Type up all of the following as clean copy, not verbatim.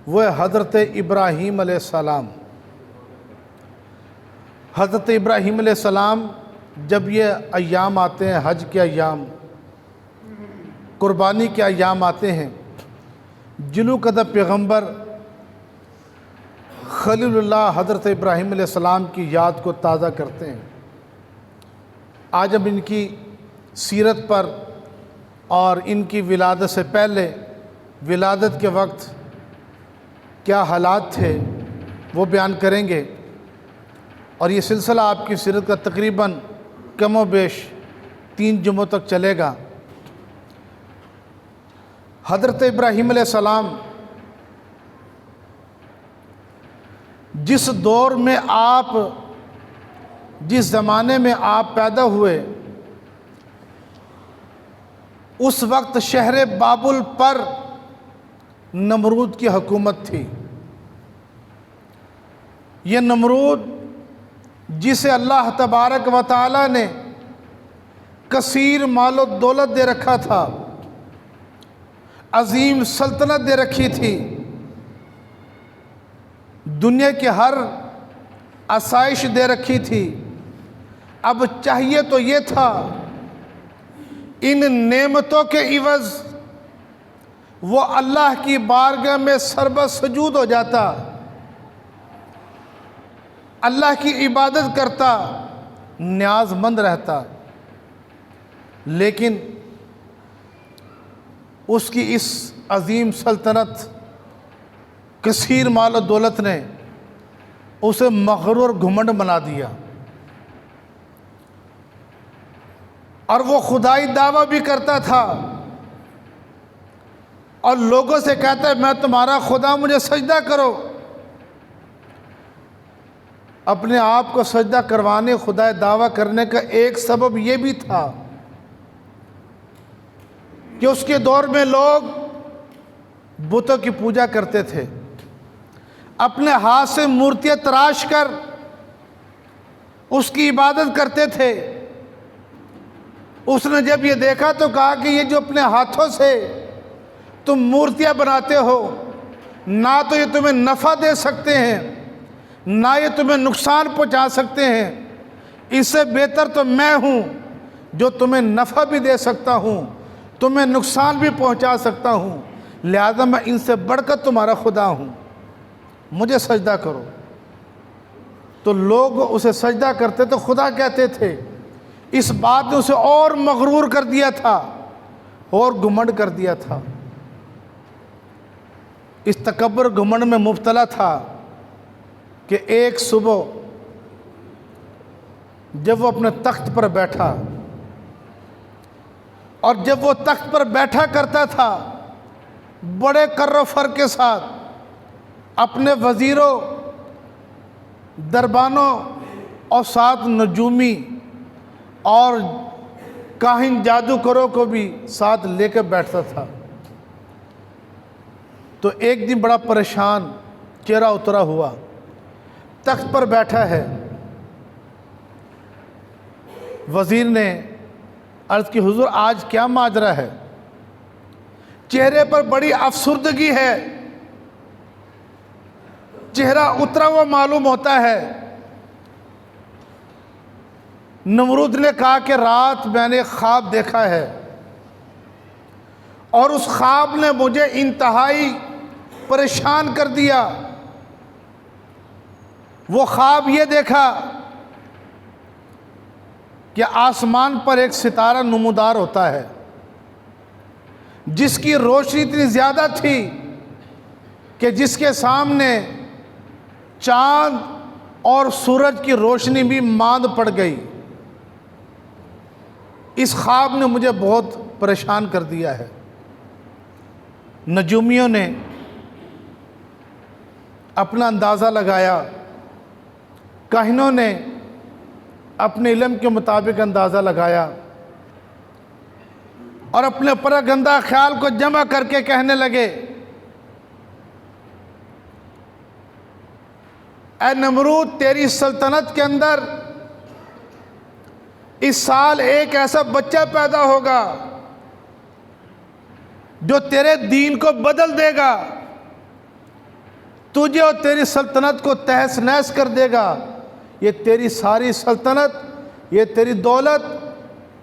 وہ حضرت ابراہیم علیہ السلام۔ حضرت ابراہیم علیہ السلام جب یہ ایام آتے ہیں، حج کے ایام، قربانی کے ایام آتے ہیں، جلو قدر پیغمبر خلیل اللہ حضرت ابراہیم علیہ السلام کی یاد کو تازہ کرتے ہیں۔ آج اب ان کی سیرت پر اور ان کی ولادت سے پہلے، ولادت کے وقت کیا حالات تھے وہ بیان کریں گے، اور یہ سلسلہ آپ کی سیرت کا تقریباً کم و بیش 3 جمعوں تک چلے گا۔ حضرت ابراہیم علیہ السلام جس دور میں جس زمانے میں آپ پیدا ہوئے، اس وقت شہر بابل پر نمرود کی حکومت تھی۔ یہ نمرود جسے اللہ تبارک و تعالی نے کثیر مال و دولت دے رکھا تھا، عظیم سلطنت دے رکھی تھی، دنیا کی ہر آسائش دے رکھی تھی، اب چاہیے تو یہ تھا ان نعمتوں کے عوض وہ اللہ کی بارگاہ میں سربہ سجود ہو جاتا، اللہ کی عبادت کرتا، نیاز مند رہتا، لیکن اس کی اس عظیم سلطنت، کثیر مال و دولت نے اسے مغرور گھمنڈ بنا دیا، اور وہ خدائی دعویٰ بھی کرتا تھا اور لوگوں سے کہتا ہے میں تمہارا خدا، مجھے سجدہ کرو۔ اپنے آپ کو سجدہ کروانے، خدائی دعویٰ کرنے کا ایک سبب یہ بھی تھا کہ اس کے دور میں لوگ بتوں کی پوجا کرتے تھے، اپنے ہاتھ سے مورتیاں تراش کر اس کی عبادت کرتے تھے۔ اس نے جب یہ دیکھا تو کہا کہ یہ جو اپنے ہاتھوں سے تم مورتیاں بناتے ہو، نہ تو یہ تمہیں نفع دے سکتے ہیں، نہ یہ تمہیں نقصان پہنچا سکتے ہیں، اس سے بہتر تو میں ہوں جو تمہیں نفع بھی دے سکتا ہوں، تمہیں نقصان بھی پہنچا سکتا ہوں، لہذا میں ان سے بڑھ کر تمہارا خدا ہوں، مجھے سجدہ کرو۔ تو لوگ اسے سجدہ کرتے تو خدا کہتے تھے۔ اس بات نے اسے اور مغرور کر دیا تھا اور گھمنڈ کر دیا تھا، اس تکبر گھمنڈ میں مبتلا تھا کہ ایک صبح جب وہ اپنے تخت پر بیٹھا، اور جب وہ تخت پر بیٹھا کرتا تھا بڑے کر و فر کے ساتھ، اپنے وزیروں، دربانوں اور ساتھ نجومی اور کاہن جادوگروں کو بھی ساتھ لے کے بیٹھتا تھا، تو ایک دن بڑا پریشان چہرہ اترا ہوا تخت پر بیٹھا ہے۔ وزیر نے عرض کی حضور آج کیا ماجرا ہے؟ چہرے پر بڑی افسردگی ہے، چہرہ اترا ہوا معلوم ہوتا ہے۔ نمرود نے کہا کہ رات میں نے خواب دیکھا ہے، اور اس خواب نے مجھے انتہائی پریشان کر دیا۔ وہ خواب یہ دیکھا کہ آسمان پر ایک ستارہ نمودار ہوتا ہے جس کی روشنی اتنی زیادہ تھی کہ جس کے سامنے چاند اور سورج کی روشنی بھی ماند پڑ گئی۔ اس خواب نے مجھے بہت پریشان کر دیا ہے۔ نجومیوں نے اپنا اندازہ لگایا، کاہنوں نے اپنے علم کے مطابق اندازہ لگایا، اور اپنے پراگندہ خیال کو جمع کر کے کہنے لگے، اے نمرود، تیری سلطنت کے اندر اس سال ایک ایسا بچہ پیدا ہوگا جو تیرے دین کو بدل دے گا، تجھے اور تیری سلطنت کو تہس نہس کر دے گا۔ یہ تیری ساری سلطنت، یہ تیری دولت،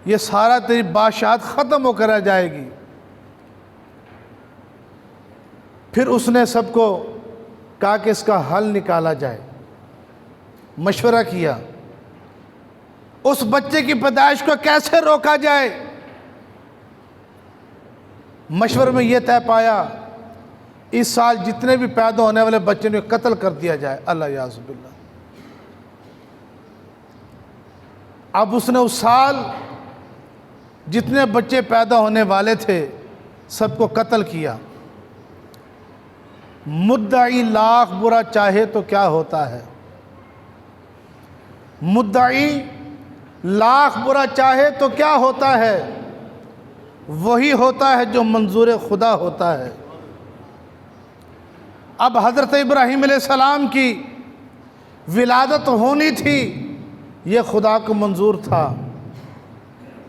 یہ سارا تیری بادشاہت ختم ہو کر رہ جائے گی۔ پھر اس نے سب کو کہا کہ اس کا حل نکالا جائے، مشورہ کیا اس بچے کی پیدائش کو کیسے روکا جائے۔ مشورے میں یہ طے پایا اس سال جتنے بھی پیدا ہونے والے بچے نے قتل کر دیا جائے۔ اللہ یعوذ باللہ۔ اب اس نے اس سال جتنے بچے پیدا ہونے والے تھے سب کو قتل کیا۔ مدعی لاکھ برا چاہے تو کیا ہوتا ہے؟ مدعی لاکھ برا چاہے تو کیا ہوتا ہے؟ وہی ہوتا ہے جو منظور خدا ہوتا ہے۔ اب حضرت ابراہیم علیہ السلام کی ولادت ہونی تھی، یہ خدا کو منظور تھا،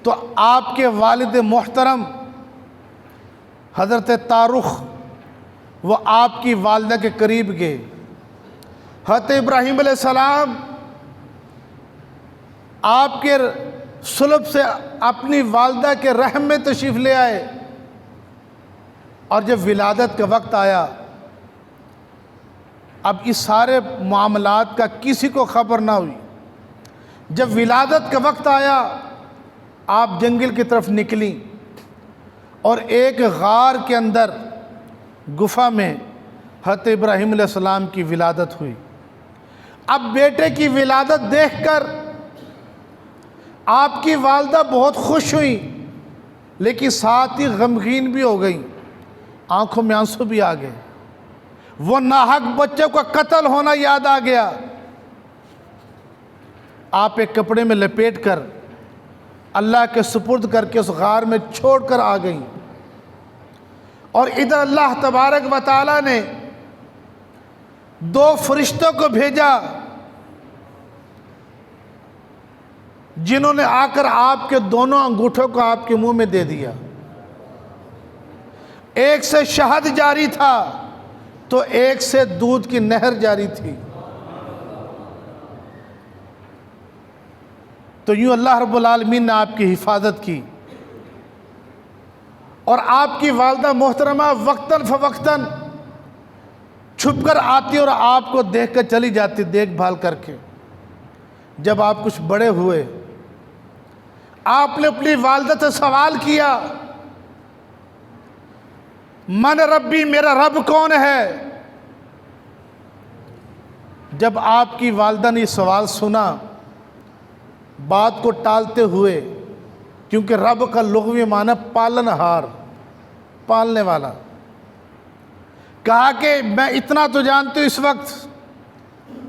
تو آپ کے والد محترم حضرت تارخ وہ آپ کی والدہ کے قریب گئے۔ حضرت ابراہیم علیہ السلام آپ کے صلب سے اپنی والدہ کے رحم میں تشریف لے آئے، اور جب ولادت کا وقت آیا، اب اس سارے معاملات کا کسی کو خبر نہ ہوئی۔ جب ولادت کا وقت آیا آپ جنگل کی طرف نکلیں اور ایک غار کے اندر گفا میں حضرت ابراہیم علیہ السلام کی ولادت ہوئی۔ اب بیٹے کی ولادت دیکھ کر آپ کی والدہ بہت خوش ہوئی، لیکن ساتھ ہی غمگین بھی ہو گئیں، آنکھوں میں آنسو بھی آ گئے۔ وہ ناحق بچے کا قتل ہونا یاد آ گیا۔ آپ ایک کپڑے میں لپیٹ کر اللہ کے سپرد کر کے اس غار میں چھوڑ کر آ گئیں، اور ادھر اللہ تبارک و تعالی نے دو فرشتوں کو بھیجا جنہوں نے آ کر آپ کے دونوں انگوٹھوں کو آپ کے منہ میں دے دیا۔ ایک سے شہد جاری تھا تو ایک سے دودھ کی نہر جاری تھی۔ تو یوں اللہ رب العالمین نے آپ کی حفاظت کی، اور آپ کی والدہ محترمہ وقتاً فوقتاً چھپ کر آتی اور آپ کو دیکھ کر چلی جاتی، دیکھ بھال کر کے۔ جب آپ کچھ بڑے ہوئے، آپ نے اپنی والدہ سے سوال کیا، من ربی، میرا رب کون ہے؟ جب آپ کی والدہ نے یہ سوال سنا، بات کو ٹالتے ہوئے، کیونکہ رب کا لغوی معنی پالن ہار، پالنے والا، کہا کہ میں اتنا تو جانتی ہوں اس وقت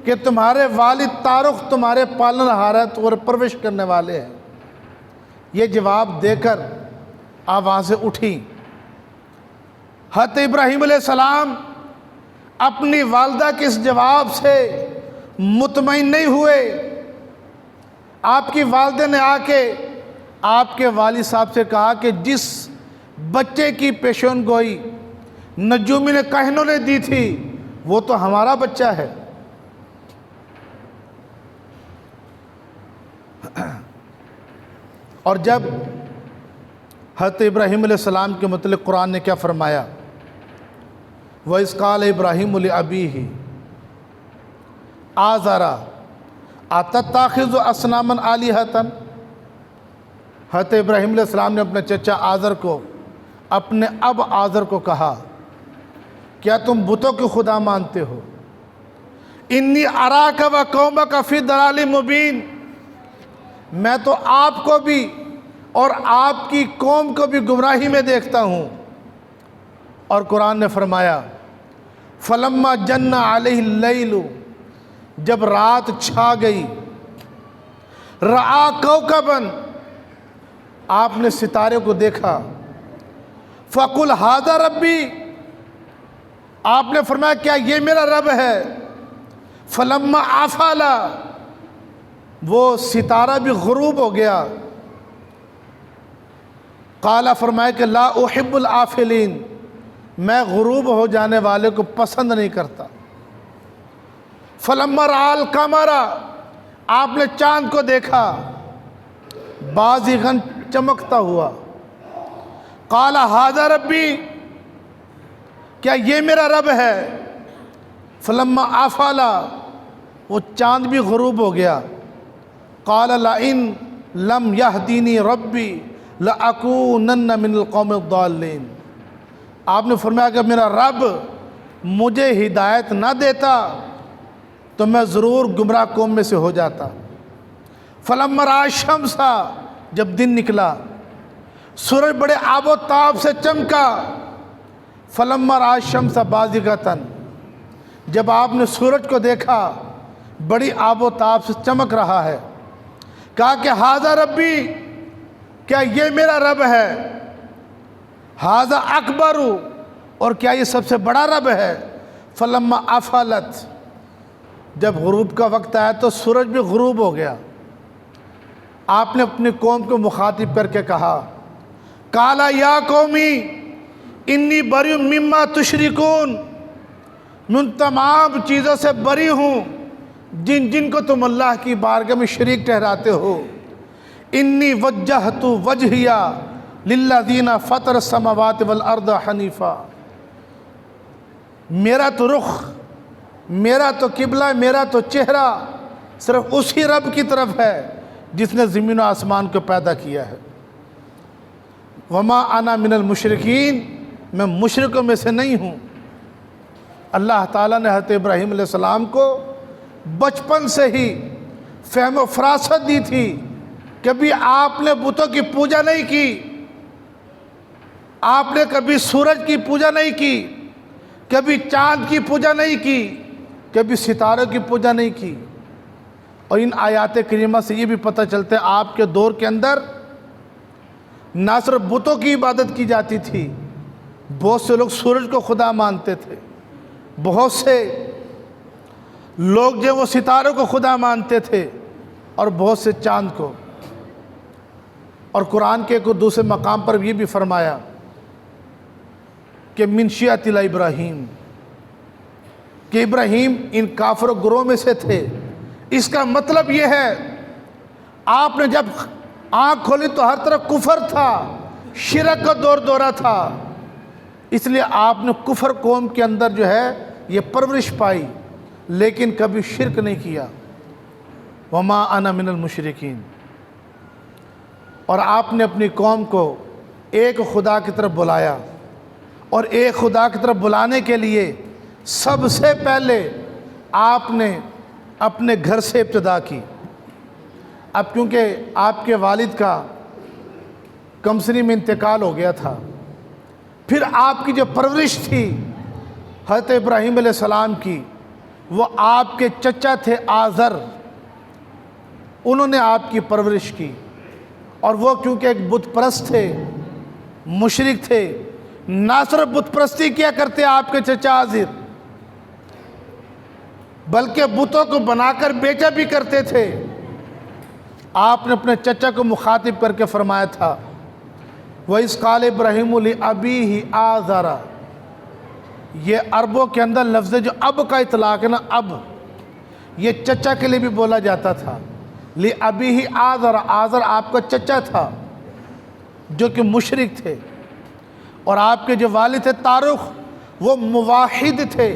کہ تمہارے والد تارخ تمہارے پالن ہار ہے، تمہارے پرورش کرنے والے ہیں۔ یہ جواب دے کر آپ وہاں سے اٹھی۔ حضرت ابراہیم علیہ السلام اپنی والدہ کے اس جواب سے مطمئن نہیں ہوئے۔ آپ کی والدہ نے آ کے آپ کے والد صاحب سے کہا کہ جس بچے کی پیشن گوئی نجومی نے کہنوں نے دی تھی وہ تو ہمارا بچہ ہے۔ اور جب حضرت ابراہیم علیہ السلام کے متعلق قرآن نے کیا فرمایا، وَإِذْ قَالَ إِبْرَاهِيمُ لِأَبِيهِ آزَرَ أَتَتَّخِذُ أَصْنَامًا آلِهَةً، حضرت ابراہیم علیہ السلام نے اپنے چچا آزر کو، اپنے اب آزر کو کہا، کیا تم بتوں کی خدا مانتے ہو؟ انی اراک و قومک فی ضلال مبین، میں تو آپ کو بھی اور آپ کی قوم کو بھی گمراہی میں دیکھتا ہوں۔ اور قرآن نے فرمایا فلما جن علیہ اللیل، جب رات چھا گئی، رآ کوکبا، آپ نے ستارے کو دیکھا، فقل ھذا ربی، آپ نے فرمایا کیا یہ میرا رب ہے؟ فلما آفل، وہ ستارہ بھی غروب ہو گیا، قال، فرمایا کہ لا احب الآفلین، میں غروب ہو جانے والے کو پسند نہیں کرتا۔ فلما رأى القمر، آپ نے چاند کو دیکھا، بازغاً چمکتا ہوا، قال ھذا ربی، کیا یہ میرا رب ہے؟ فلما آفل، وہ چاند بھی غروب ہو گیا، قال لئن لم یہدینی ربی لأکونن من القوم الضالین، آپ نے فرمایا کہ میرا رب مجھے ہدایت نہ دیتا تو میں ضرور گمراہ قوم میں سے ہو جاتا۔ فلما رأى الشمس، جب دن نکلا، سورج بڑے آب و تاب سے چمکا، فلما رأى الشمس بازغۃ، جب آپ نے سورج کو دیکھا بڑی آب و تاب سے چمک رہا ہے، کہا کہ ھذا ربی، کیا یہ میرا رب ہے؟ ھذا اکبر، اور کیا یہ سب سے بڑا رب ہے؟ فلما افلت، جب غروب کا وقت آیا تو سورج بھی غروب ہو گیا، آپ نے اپنی قوم کو مخاطب کر کے کہا، قال یا قومی انی بری مما تشرکون، میں ان تمام چیزوں سے بری ہوں جن کو تم اللہ کی بارگاہ میں شریک ٹھہراتے ہو۔ انی وجہت وجہی للذین فطر السماوات والارض حنیفا، میرا تو رخ، میرا تو قبلہ، میرا تو چہرہ صرف اسی رب کی طرف ہے جس نے زمین و آسمان کو پیدا کیا ہے۔ وما انا من المشرکین، میں مشرکوں میں سے نہیں ہوں۔ اللہ تعالیٰ نے حضرت ابراہیم علیہ السلام کو بچپن سے ہی فہم و فراست دی تھی، کبھی آپ نے بتوں کی پوجا نہیں کی، آپ نے کبھی سورج کی پوجا نہیں کی، کبھی چاند کی پوجا نہیں کی، کبھی ستاروں کی پوجا نہیں کی۔ اور ان آیات کریمہ سے یہ بھی پتہ چلتا ہے آپ کے دور کے اندر نہ صرف بتوں کی عبادت کی جاتی تھی، بہت سے لوگ سورج کو خدا مانتے تھے، بہت سے لوگ جو وہ ستاروں کو خدا مانتے تھے، اور بہت سے چاند کو۔ اور قرآن کے ایک دوسرے مقام پر یہ بھی فرمایا کہ من شیعۃ ابراہیم، کہ ابراہیم ان کافر گروہ میں سے تھے۔ اس کا مطلب یہ ہے آپ نے جب آنکھ کھولی تو ہر طرف کفر تھا، شرک کا دور دورہ تھا، اس لیے آپ نے کفر قوم کے اندر جو ہے یہ پرورش پائی، لیکن کبھی شرک نہیں کیا۔ وما انا من المشرکین، اور آپ نے اپنی قوم کو ایک خدا کی طرف بلایا، اور ایک خدا کی طرف بلانے کے لیے سب سے پہلے آپ نے اپنے گھر سے ابتدا کی۔ اب کیونکہ آپ کے والد کا کمسنی میں انتقال ہو گیا تھا، پھر آپ کی جو پرورش تھی حضرت ابراہیم علیہ السلام کی، وہ آپ کے چچا تھے آزر، انہوں نے آپ کی پرورش کی، اور وہ کیونکہ ایک بت پرست تھے، مشرک تھے، نہ صرف بت پرستی کیا کرتے آپ کے چچا آزر، بلکہ بتوں کو بنا کر بیچا بھی کرتے تھے۔ آپ نے اپنے چچا کو مخاطب کر کے فرمایا تھا، وَإِذْ قَالَ إِبْرَاهِيمُ لِأَبِيهِ آزَرَ، یہ عربوں کے اندر لفظ جو اب کا اطلاق ہے نا، اب یہ چچا کے لیے بھی بولا جاتا تھا۔ لِأَبِيهِ آزَرَ، آزر آپ کا چچا تھا جو کہ مشرک تھے، اور آپ کے جو والد تھے تارخ، وہ موحد تھے،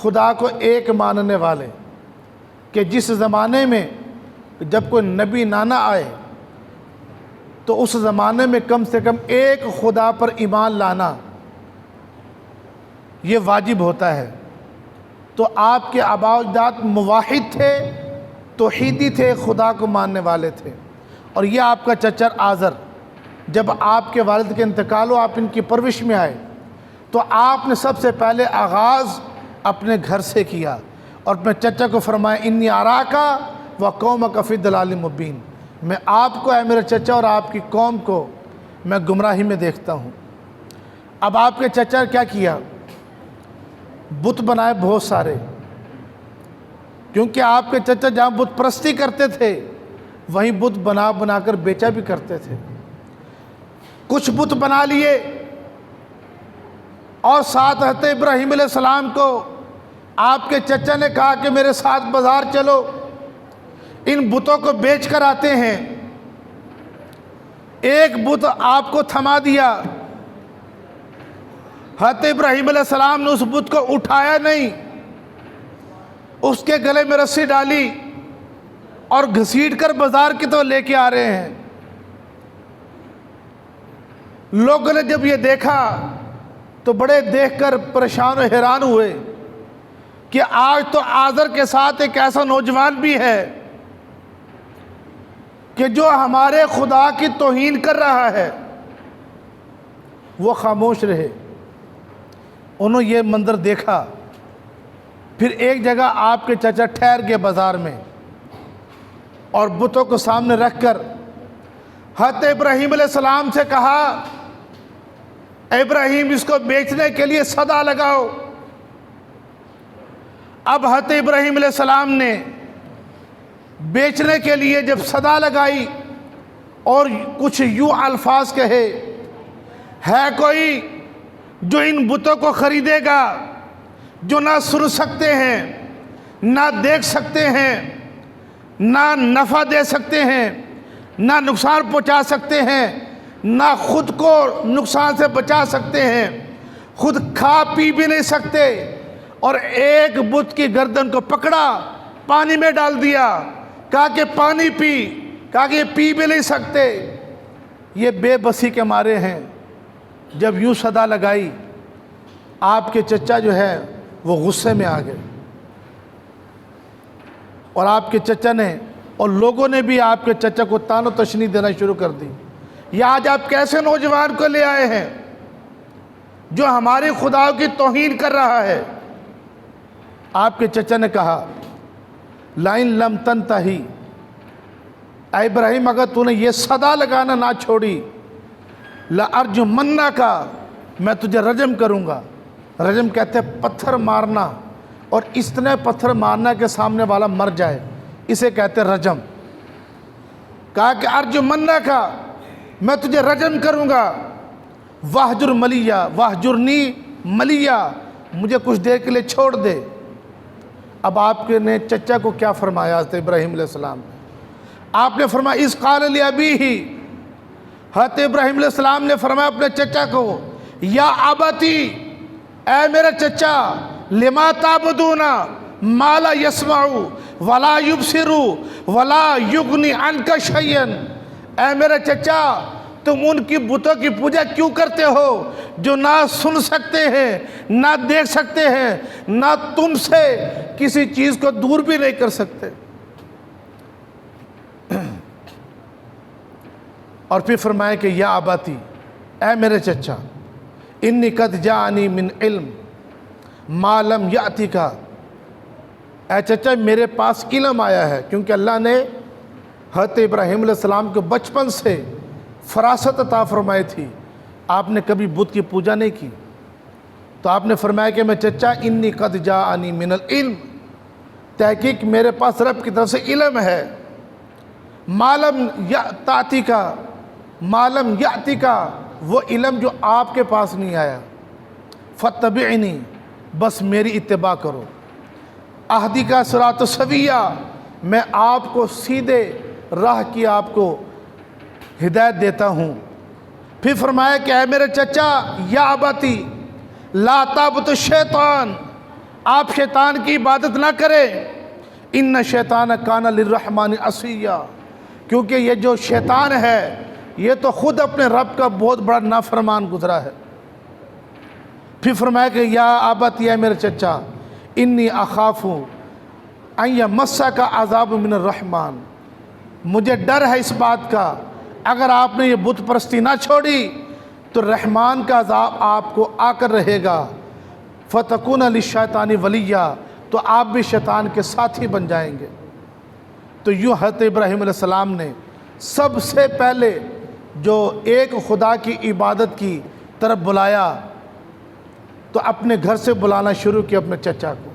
خدا کو ایک ماننے والے، کہ جس زمانے میں جب کوئی نبی نانا آئے تو اس زمانے میں کم سے کم ایک خدا پر ایمان لانا یہ واجب ہوتا ہے۔ تو آپ کے آباء و اجداد موحد تھے، توحیدی تھے، خدا کو ماننے والے تھے۔ اور یہ آپ کا چچا آزر، جب آپ کے والد کے انتقال ہو، آپ ان کی پرورش میں آئے، تو آپ نے سب سے پہلے آغاز اپنے گھر سے کیا، اور اپنے چچا کو فرمایا انی اراکا و قومک فی ضلال مبین، میں آپ کو، اے میرے چچا، اور آپ کی قوم کو میں گمراہی میں دیکھتا ہوں۔ اب آپ کے چچا کیا کیا؟ بت بنائے بہت سارے، کیونکہ آپ کے چچا جہاں بت پرستی کرتے تھے وہیں بت بنا بنا کر بیچا بھی کرتے تھے۔ کچھ بت بنا لیے، اور ساتھ حضرت ابراہیم علیہ السلام کو آپ کے چچا نے کہا کہ میرے ساتھ بازار چلو، ان بتوں کو بیچ کر آتے ہیں۔ ایک بت آپ کو تھما دیا، حضرت ابراہیم علیہ السلام نے اس بت کو اٹھایا نہیں، اس کے گلے میں رسی ڈالی اور گھسیٹ کر بازار کی طرف لے کے آ رہے ہیں۔ لوگوں نے جب یہ دیکھا تو بڑے دیکھ کر پریشان و حیران ہوئے کہ آج تو آزر کے ساتھ ایک ایسا نوجوان بھی ہے کہ جو ہمارے خدا کی توہین کر رہا ہے۔ وہ خاموش رہے، انہوں یہ منظر دیکھا۔ پھر ایک جگہ آپ کے چچا ٹھہر گئے بازار میں، اور بتوں کو سامنے رکھ کر حضرت ابراہیم علیہ السلام سے کہا، ابراہیم اس کو بیچنے کے لیے صدا لگاؤ۔ اب حضرت ابراہیم علیہ السلام نے بیچنے کے لیے جب صدا لگائی اور کچھ یوں الفاظ کہے، ہے کوئی جو ان بتوں کو خریدے گا جو نہ سن سکتے ہیں، نہ دیکھ سکتے ہیں، نہ نفع دے سکتے ہیں، نہ نقصان پہنچا سکتے ہیں، نہ خود کو نقصان سے بچا سکتے ہیں، خود کھا پی بھی نہیں سکتے، اور ایک بت کی گردن کو پکڑا، پانی میں ڈال دیا، کہا کہ پانی پی، کہا کہ یہ پی بھی نہیں سکتے۔ یہ بے بسی کے مارے ہیں۔ جب یوں صدا لگائی، آپ کے چچا جو ہے وہ غصے میں آ گئے، اور آپ کے چچا نے اور لوگوں نے بھی آپ کے چچا کو تان و تشنی دینا شروع کر دی۔ یہ آج آپ کیسے نوجوان کو لے آئے ہیں جو ہماری خدا کی توہین کر رہا ہے؟ آپ کے چچا نے کہا، لَإِن لَمْ تَنْتَهِ، اے ابراہیم اگر تو نے یہ صدا لگانا نہ چھوڑی، لَأَرْجُمَنَّكَ، میں تجھے رجم کروں گا۔ رجم کہتے ہیں پتھر مارنا، اور اتنے پتھر مارنا کہ سامنے والا مر جائے، اسے کہتے ہیں رجم۔ کہا کہ ارجمنک، میں تجھے رجم کروں گا، وَاحْجُرْ مَلِيًّا، وَاحْجُرْنِي مَلِيًّا، مجھے کچھ دیر کے لیے چھوڑ دے۔ اب آپ کے نے چچا کو کیا فرمایا حضرت ابراہیم علیہ السلام نے؟ آپ نے فرمایا اِذْ قَالَ لِأَبِيهِ، حضرت ابراہیم علیہ السلام نے فرمایا اپنے چچا کو، یا ابتی، اے میرے چچا، لما تعبدون ما لا يسمع ولا يبصر ولا يغني عنك شيئا، اے میرے چچا تم ان کی بتوں کی پوجا کیوں کرتے ہو جو نہ سن سکتے ہیں، نہ دیکھ سکتے ہیں، نہ تم سے کسی چیز کو دور بھی نہیں کر سکتے؟ اور پھر فرمایا کہ یا اباتی، اے میرے چچا، انی قد جاءنی من علم ما لم یأتک، اے چچا میرے پاس علم آیا ہے، کیونکہ اللہ نے حضرت ابراہیم علیہ السلام کو بچپن سے فراست عطا فرمائی تھی، آپ نے کبھی بت کی پوجا نہیں کی۔ تو آپ نے فرمایا کہ میں چچا انی قد جاءنی من العلم، تحقیق میرے پاس رب کی طرف سے علم ہے، ما لم یأتک، ما لم یأتک، وہ علم جو آپ کے پاس نہیں آیا، فاتبعنی، بس میری اتباع کرو، اہدی کا صراط سویہ، میں آپ کو سیدھے راہ کی آپ کو ہدایت دیتا ہوں۔ پھر فرمایا کہ اے میرے چچا، یا اباتی لا تعبد الشیطان، آپ شیطان کی عبادت نہ کریں، ان شیطان کان للرحمن عصیا، کیونکہ یہ جو شیطان ہے یہ تو خود اپنے رب کا بہت بڑا نافرمان گزرا ہے۔ پھر فرمایا کہ یا اباتی، اے میرے چچا، انی اخاف ان یمسک عذاب من الرحمن، مجھے ڈر ہے اس بات کا اگر آپ نے یہ بت پرستی نہ چھوڑی تو رحمان کا عذاب آپ کو آ کر رہے گا، فتکون للشیطان ولیہ، تو آپ بھی شیطان کے ساتھی بن جائیں گے۔ تو یوں حضرت ابراہیم علیہ السلام نے سب سے پہلے جو ایک خدا کی عبادت کی طرف بلایا، تو اپنے گھر سے بلانا شروع کیا اپنے چچا کو۔